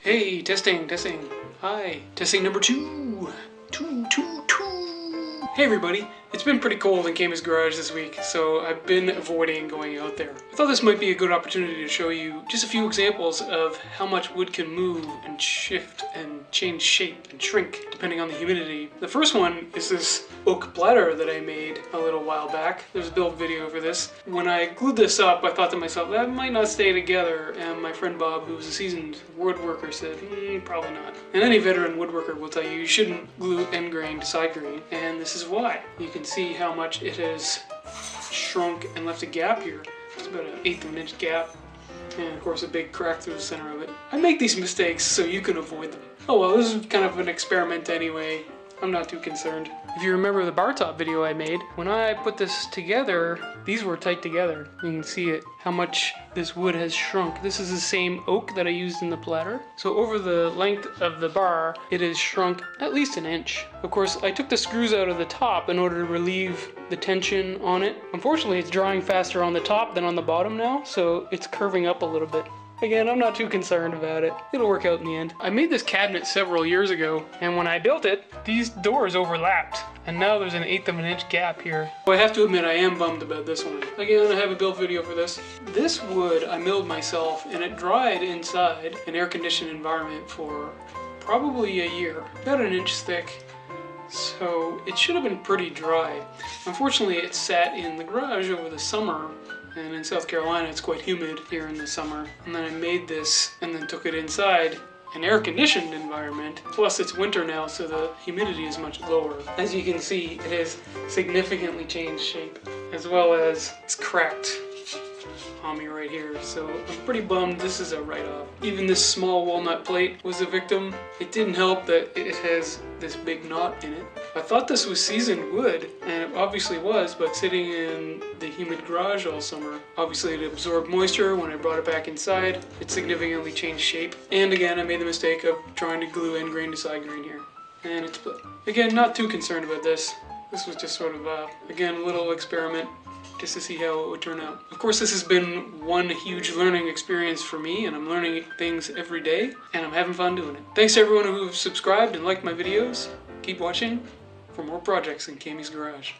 Hey, testing. Hi, testing number two. Hey everybody, it's been pretty cold in Kami's garage this week, so I've been avoiding going out there. I thought this might be a good opportunity to show you just a few examples of how much wood can move and shift and change shape and shrink depending on the humidity. The first one is this oak bladder that I made a little while back. There's a build video for this. When I glued this up, I thought to myself, that might not stay together, and my friend Bob, who's a seasoned woodworker, said, probably not. And any veteran woodworker will tell you shouldn't glue end grain to side grain, and this is why. You can see how much it has shrunk and left a gap here. It's about an 1/8 of an inch gap, and of course a big crack through the center of it. I make these mistakes so you can avoid them. Oh well, this is kind of an experiment anyway. I'm not too concerned. If you remember the bar top video I made, when I put this together, these were tight together. You can see it, how much this wood has shrunk. This is the same oak that I used in the platter. So over the length of the bar, it has shrunk at least an inch. Of course, I took the screws out of the top in order to relieve the tension on it. Unfortunately, it's drying faster on the top than on the bottom now, so it's curving up a little bit. Again, I'm not too concerned about it. It'll work out in the end. I made this cabinet several years ago, and when I built it, these doors overlapped, and now there's an 1/8 of an inch gap here. Well, I have to admit, I am bummed about this one. Again, I have a build video for this. This wood I milled myself, and it dried inside an air-conditioned environment for probably a year, about an inch thick. So it should have been pretty dry. Unfortunately, it sat in the garage over the summer, and in South Carolina it's quite humid here in the summer. And then I made this and then took it inside an air-conditioned environment. Plus it's winter now, so the humidity is much lower. As you can see, it has significantly changed shape, as well as it's cracked on me right here, so I'm pretty bummed this is a write-off. Even this small walnut plate was a victim. It didn't help that it has this big knot in it. I thought this was seasoned wood, and it obviously was, but sitting in the humid garage all summer, obviously it absorbed moisture. When I brought it back inside, it significantly changed shape. And again, I made the mistake of trying to glue end grain to side grain here, and it split. Again, not too concerned about this. This was just sort of, again, a little experiment, just to see how it would turn out. Of course, this has been one huge learning experience for me, and I'm learning things every day, and I'm having fun doing it. Thanks to everyone who's subscribed and liked my videos. Keep watching for more projects in Kami's garage.